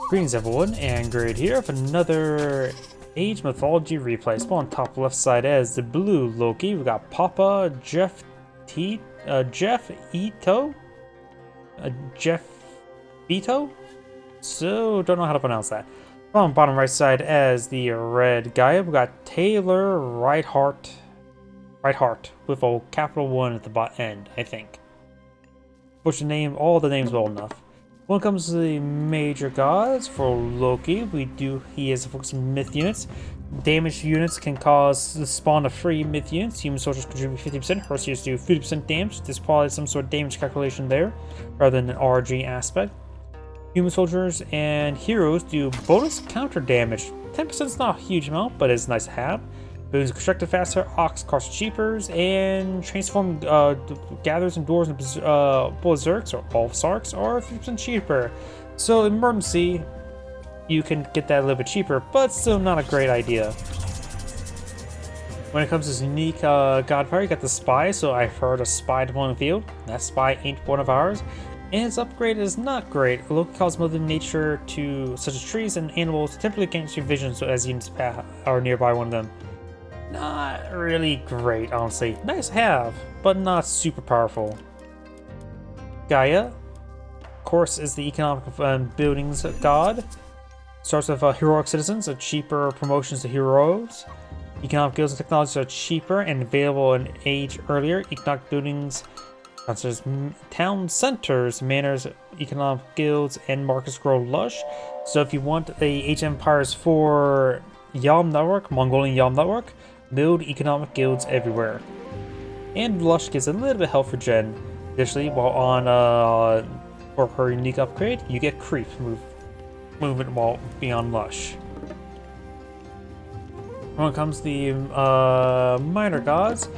Greetings everyone, and Grid here for another Age Mythology Replay. So on top left side as the blue Loki, we got Papa, Jeff Ito? Jeff Ito? So, don't know how to pronounce that. On bottom right side as the red Gaia, we got taylorerhardt1 with a capital 1 at the end, I think. Which name, all the names well enough. When it comes to the major gods, for Loki, he has focused on myth units. Damaged units can cause the spawn of free myth units. Human soldiers contribute 50%, Hercules do 50% damage. There's probably some sort of damage calculation there, rather than an RG aspect. Human soldiers and heroes do bonus counter damage. 10% is not a huge amount, but it's nice to have. Buildings constructed faster, Ox costs cheaper, and transform gathers and doors and berserks or all sarks are 50% cheaper. So emergency, you can get that a little bit cheaper, but still not a great idea. When it comes to this unique god power, you got the spy. So I've heard a spy deploying the field. That spy ain't one of ours. And its upgrade is not great. Loki calls Mother Nature to such as trees and animals to temporarily gain your vision so as units are nearby one of them. Not really great, honestly. Nice to have, but not super powerful. Gaia, of course, is the economic buildings god. Starts with heroic citizens, cheaper promotions to heroes. Economic guilds and technologies are cheaper and available in age earlier. Economic buildings, such as town centers, manors, economic guilds, and markets grow lush. So if you want the age empires for Yalm network, Mongolian Yalm network, build economic guilds everywhere. And Lush gives a little bit of health for Jen. Additionally, while on for her unique upgrade, you get creep movement while beyond Lush. When it comes to the minor gods,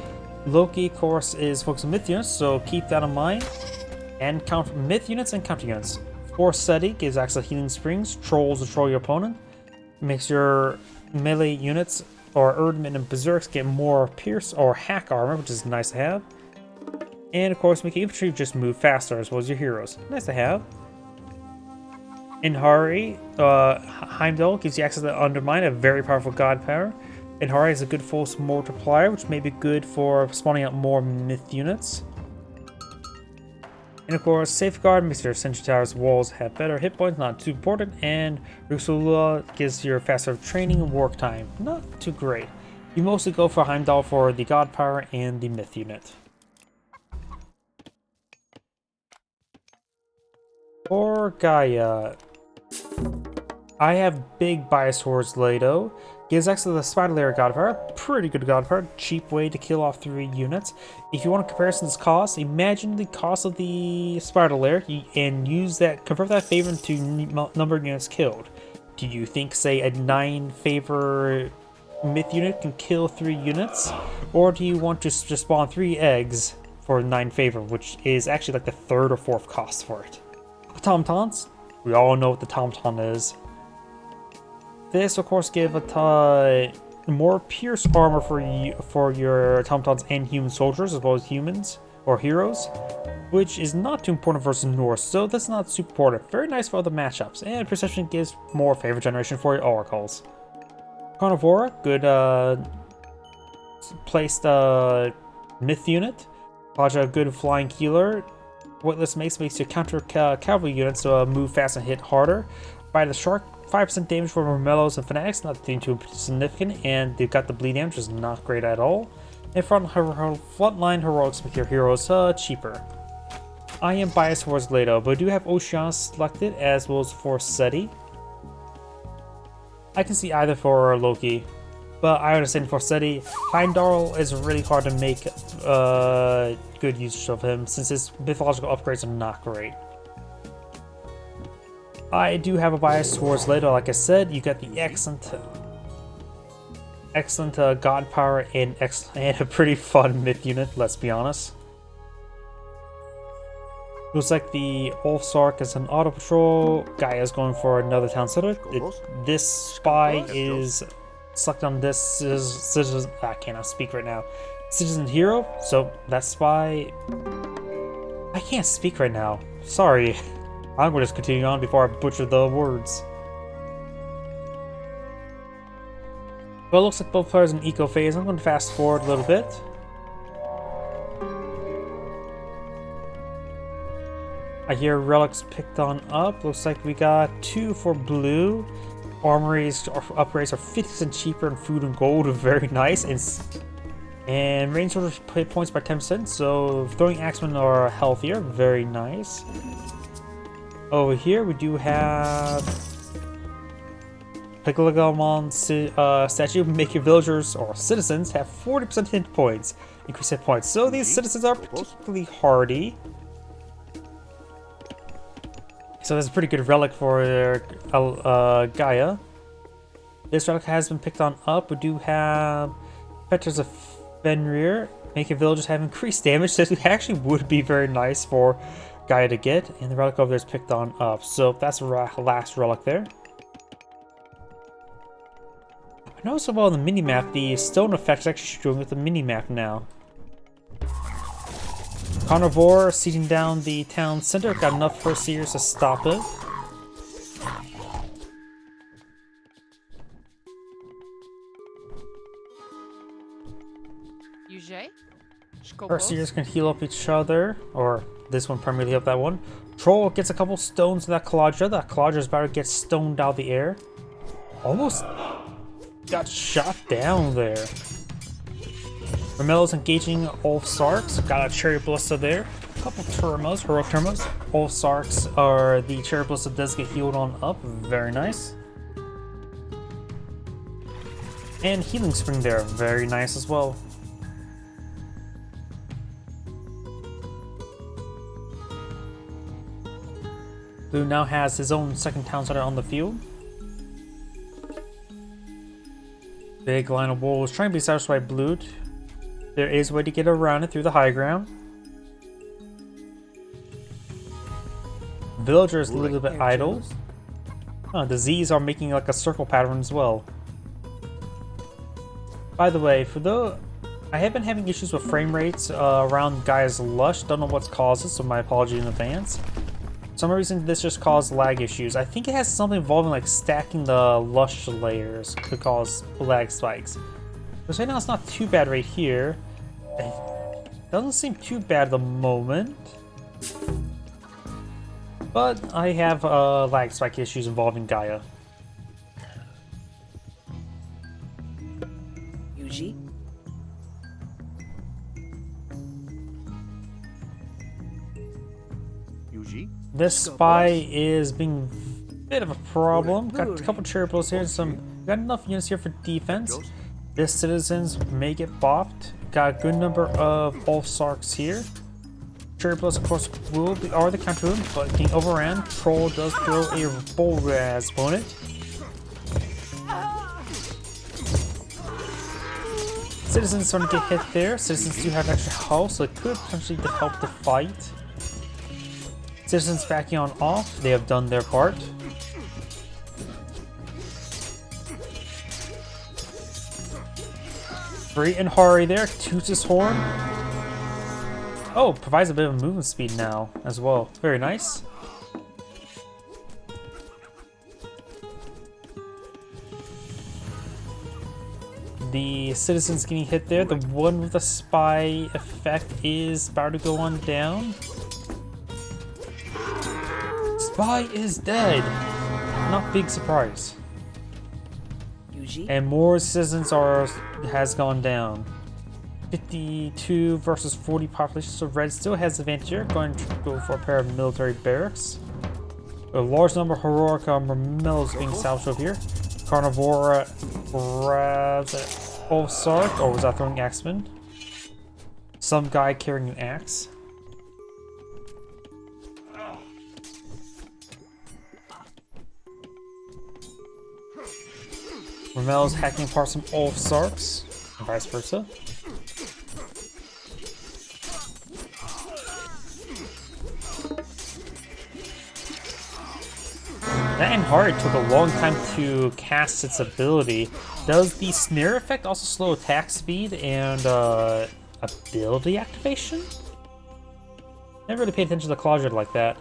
Loki, of course, is focused on myth units, so keep that in mind. And count myth units and counter units. Forseti gives access to healing springs, trolls destroy your opponent, makes your melee units or Erdman and Berserks get more Pierce or Hack armor, which is nice to have. And of course, make infantry just move faster as well as your heroes. Nice to have. Inhari, Heimdall gives you access to Undermine, a very powerful god power. Inhari is a good force multiplier, which may be good for spawning out more myth units. And of course, Safeguard makes your Sentry Tower's walls have better hit points, not too important, and Rusula gives your faster training and work time. Not too great. You mostly go for Heimdall for the god power and the myth unit. For Gaia, I have big bias towards Leto. Gives access to the Spider Layer god power, pretty good god power, cheap way to kill off 3 units. If you want a comparison to cost, imagine the cost of the Spider Layer and use that, convert that favor into number of units killed. Do you think, say, a 9 favor myth unit can kill 3 units? Or do you want to just spawn 3 eggs for 9 favor, which is actually like the 3rd or 4th cost for it? Tauntaun's, we all know what the Tauntaun is. This, of course, give a more pierce armor for your Tauntaun's and human soldiers, as well as humans or heroes, which is not too important versus Norse, so that's not super important. Very nice for other matchups, and Perception gives more favor generation for your oracles. Carnivora, good placed myth unit. Kaja, good flying healer. Weightless makes your counter cavalry units move fast and hit harder. By the shark, 5% damage for Romellos and Fanatics, not too significant, and they've got the bleed damage, which is not great at all. And frontline heroics make your heroes cheaper. I am biased towards Leto, but I do have Ocean selected as well as Forseti. I can see either for Loki, but I understand Forseti. Heimdall is really hard to make good use of him since his mythological upgrades are not great. I do have a bias towards Leto, like I said. You got the excellent god power and a pretty fun myth unit, let's be honest. Looks like the Ulfsark is an auto patrol. Gaia's going for another town center. This spy is selected on this citizen. I cannot speak right now. Citizen hero. So that spy. I can't speak right now. Sorry. I'm going to just continue on before I butcher the words. Well, it looks like both players in eco phase. I'm going to fast forward a little bit. I hear relics picked on up. Looks like we got 2 for blue. Armories or upgrades are 50% cheaper in food and gold. Very nice. And range soldiers pay points by 10%. So throwing axemen are healthier. Very nice. Over here we do have Peglegomon statue. Make your villagers or citizens have 40% hit points. Increase hit points. So these citizens are particularly hardy. So that's a pretty good relic for Gaia. This relic has been picked on up. We do have Petters of Fenrir. Making villagers have increased damage. So it actually would be very nice for Gaia to get. And the relic over there is picked on up. So that's the last relic there. I noticed about on the minimap, the stone effect is actually showing with the minimap now. Carnivore sieging down the town center. Got enough first seers to stop it. First seers can heal up each other, or this one primarily up that one. Troll gets a couple stones in that Kaladra. That Kaladra is about to get stoned out of the air. Almost got shot down there. Ramel's engaging Ulf Sarks. Got a Cherry Ballista there. A couple Turmos, heroic Turmos. Ulf Sarks are the Cherry Ballista does get healed on up. Very nice. And Healing Spring there. Very nice as well. Blue now has his own second town center on the field. Big line of wolves trying to be satisfied by blue. There is a way to get around it through the high ground. Villager is a little bit idle. The Z's are making like a circle pattern as well. By the way, I have been having issues with frame rates around Gaia's Lush. Don't know what's caused it, so my apology in advance. For some reason this just caused lag issues. I think it has something involving like stacking the Lush layers could cause lag spikes. But right now it's not too bad right here. It doesn't seem too bad at the moment. But I have lag spike issues involving Gaia. Yuji? This spy is being a bit of a problem. Got a couple cherry balls here, got enough units here for defense. This citizens may get bopped. Got a good number of Ulf Sarks here. Cherry balls, of course, are the counter to him, but getting overran. Troll does throw a bull raz opponent. Citizens starting to get hit there. Citizens do have extra health, so it could potentially help the fight. Citizens backing on off, they have done their part. Free and Hari there, toots his horn. Oh, provides a bit of movement speed now as well. Very nice. The citizens getting hit there. The one with the spy effect is about to go on down. Spy is dead. Not big surprise. And more citizens has gone down. 52 versus 40 population, so red still has advantage here. Going to go for a pair of military barracks. A large number of heroic Ramelos being salvaged over here. Carnivore grabs an Ulf Sark, or was that throwing axemen? Some guy carrying an axe. Ramel's hacking apart some Ulf Sarks, and vice versa. That Anhari took a long time to cast its ability. Does the snare effect also slow attack speed and ability activation? Never really paid attention to the Kaladra like that.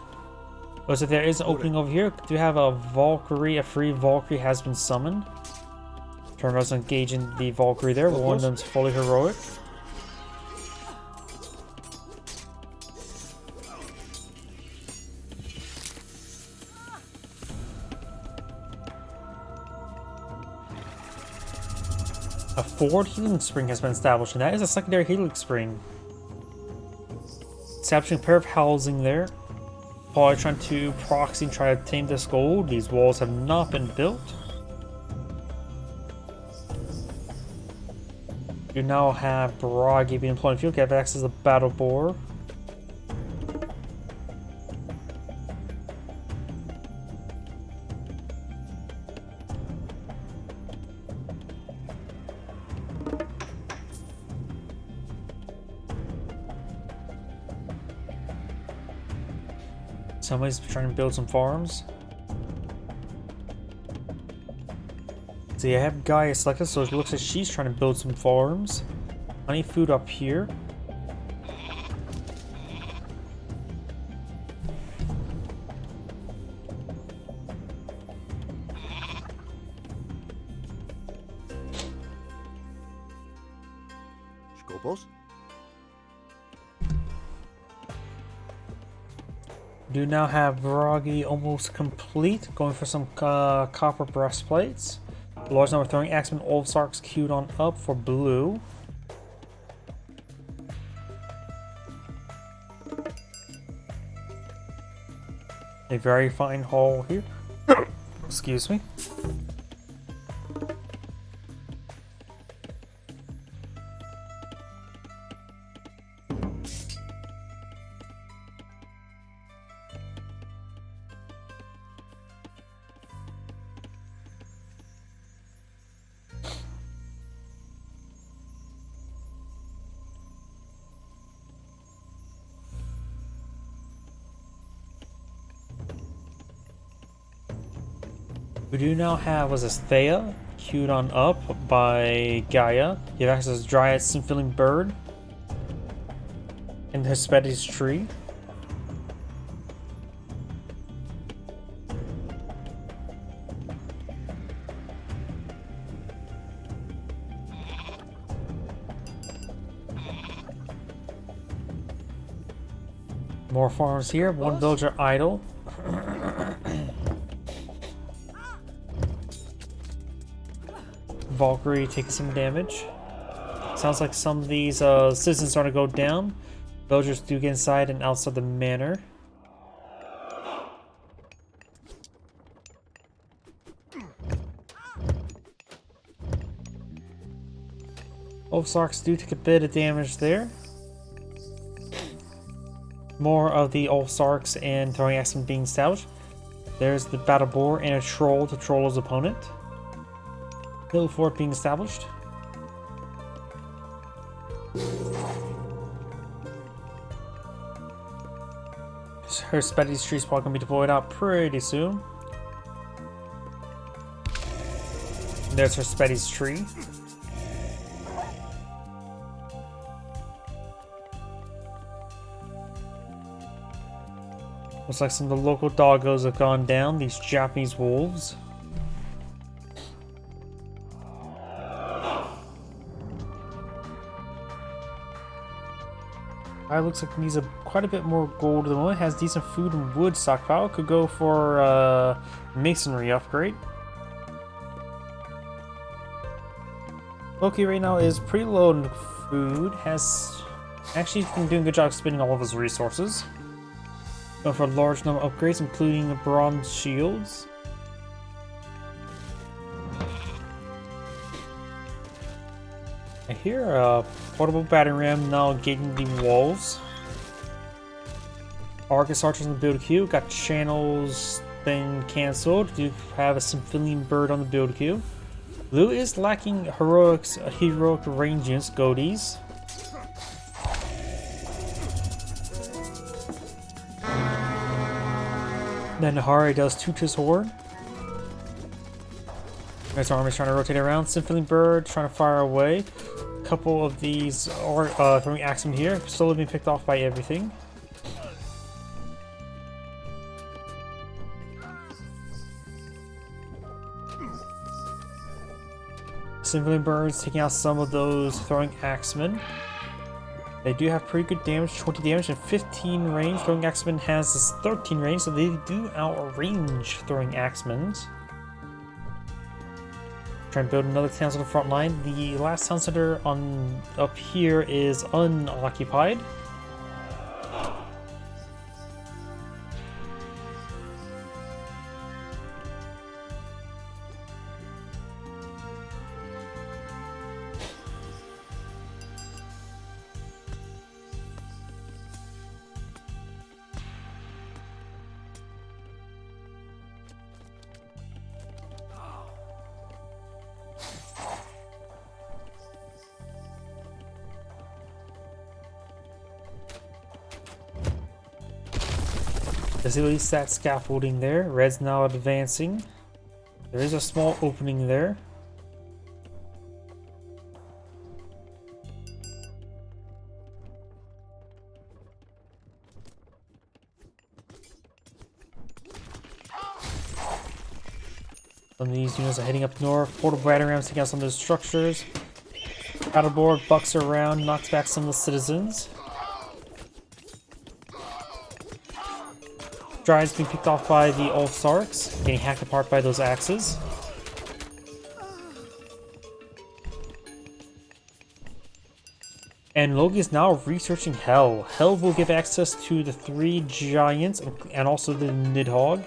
Oh, so there is an opening over here. Do you have a Valkyrie? A free Valkyrie has been summoned. Terminals engaging the Valkyrie there, one of them's fully heroic. A forward healing spring has been established, and that is a secondary healing spring. Establishing a pair of housing there. Probably trying to proxy and try to tame this gold. These walls have not been built. You now have Bragi being employed in field. You have access to the battle boar. Somebody's trying to build some farms. See, I have Gaia selected, so it looks like she's trying to build some farms. I need food up here. Skopos? Do now have Bragi almost complete, going for some copper breastplates. Large number throwing axemen, Olfsarks queued on up for blue. A very fine haul here. Excuse me. We do now have, was this Thea, queued on up by Gaia. You have access to Dryad, Symphony Bird, and Hesperides Tree. More farms here, one villager idle. Valkyrie taking some damage. Sounds like some of these citizens starting to go down. Villagers do get inside and outside the manor. Olfsarks do take a bit of damage there. More of the Olfsarks and throwing axemen being established. There's the battle boar and a troll to troll his opponent. Hill fort being established. Her Hesperides Tree is probably going to be deployed out pretty soon. There's her Hesperides Tree. Looks like some of the local doggos have gone down, these Japanese wolves. Looks like it needs quite a bit more gold at the moment. Has decent food and wood stockpile. Could go for masonry upgrade. Loki right now is pretty low in food. Has actually been doing a good job spending all of his resources. Going for a large number of upgrades, including the bronze shields. I hear a portable battering ram now gating the walls. Argus archers in the build queue. Got channels been cancelled. Do have a Symphonian bird on the build queue. Blue is lacking heroic range units, Goatees. Then Nahari does toot his horn. His army's trying to rotate around. Symphony bird trying to fire away. A couple of these are throwing axemen here, slowly being picked off by everything. Simply Birds taking out some of those throwing axemen. They do have pretty good damage, 20 damage and 15 range. Throwing axemen has this 13 range, so they do outrange throwing axemen. Try and build another town on the front line. The last town center on up here is unoccupied. There's at least that scaffolding there. Red's now advancing. There is a small opening there. Some of these units are heading up north. Portal battering rams taking out some of those structures. Battleboard bucks around, knocks back some of the citizens. Strides being picked off by the Ulfsarks, getting hacked apart by those axes. And Loki is now researching Hell. Hell will give access to the 3 giants and also the Nidhogg.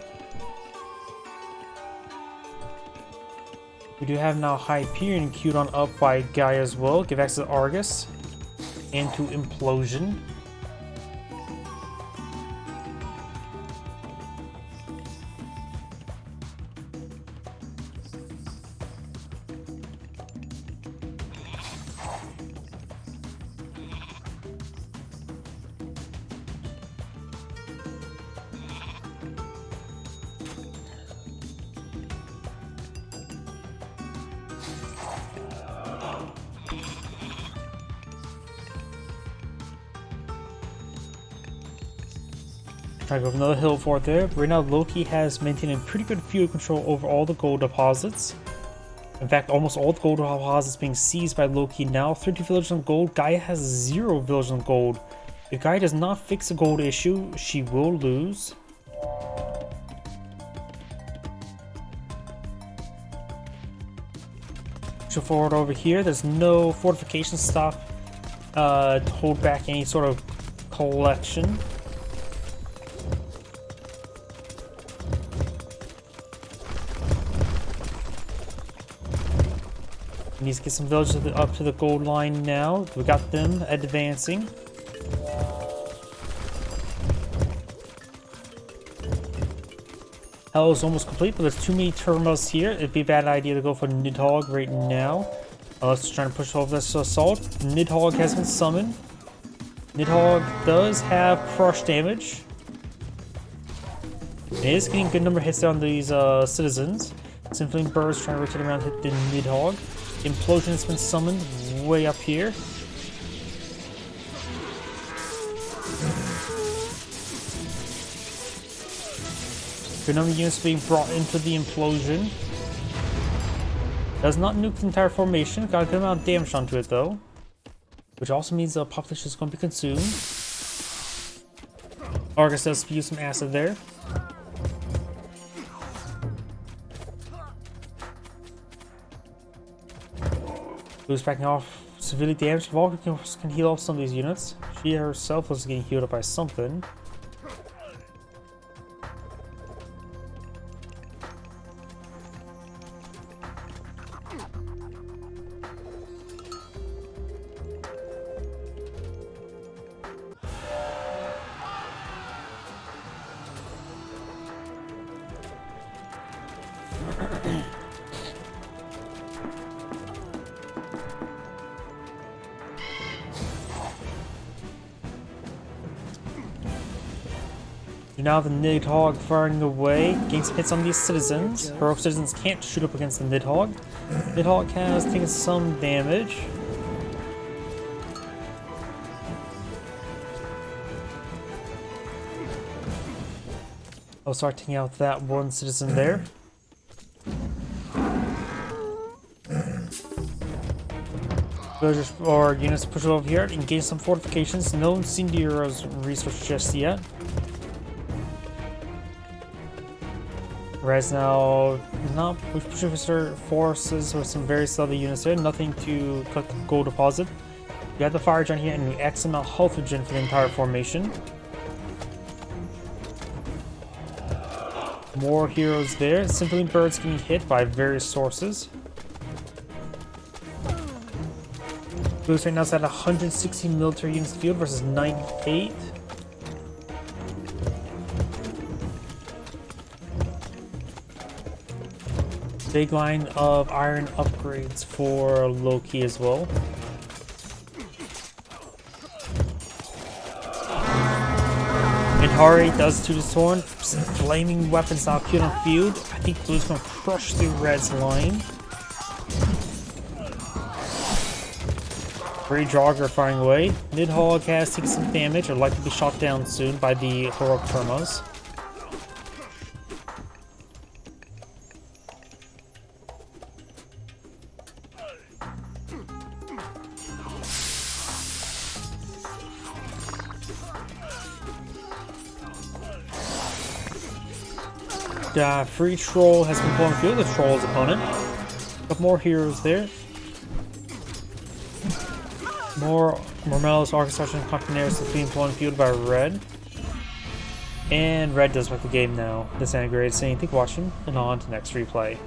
We do have now Hyperion queued on up by Gaia as well. Give access to Argus and to Implosion. Try to go for another hill fort there. Right now, Loki has maintained a pretty good field control over all the gold deposits. In fact, almost all the gold deposits being seized by Loki now. 32 villages on gold. Gaia has 0 villages on gold. If Gaia does not fix the gold issue, she will lose. So forward over here, there's no fortification stop to hold back any sort of collection. We need to get some villages up to the gold line now. We got them advancing. Hell is almost complete, but there's too many terminals here. It'd be a bad idea to go for Nidhogg right now. Let's try to push over this assault. Nidhogg has been summoned. Nidhogg does have crush damage. It is getting a good number of hits on these citizens. Simply Birds trying to rotate around hit the Nidhogg. Implosion has been summoned way up here. Good number of units being brought into the Implosion. Does not nuke the entire formation. Got a good amount of damage onto it though. Which also means the population is going to be consumed. Argus does spew some acid there. Who's backing off severely damaged. Valkyrie can heal off some of these units. She herself was getting healed up by something. Now the Nidhogg firing away, gains hits on these citizens. Heroic citizens can't shoot up against the Nidhogg. Nidhogg has taken some damage. I'll start taking out that one citizen there. Villagers or units push over here and gain some fortifications. No Cindero's research just yet. Red's now not pushing for forces with some very stealthy units there. Nothing to cut the gold deposit. You have the fire giant here and X amount health regen for the entire formation. More heroes there. Simply birds getting hit by various sources. Boost right now is at 160 military units field versus 98. Big line of iron upgrades for Loki as well. And Hari does to the sword. Flaming weapons now cute on field. I think Blue's gonna crush through Red's line. Free Jogger firing away. Mid-hog has taken some damage, or likely to be shot down soon by the heroic Termas. Free Troll has been pulling field with Troll's opponent. Couple more heroes there. More Mormello's Architecture and Companiers is being pulling field by Red. And Red does win the game now. Disintegrated, saying thank you for watching, and on to next replay.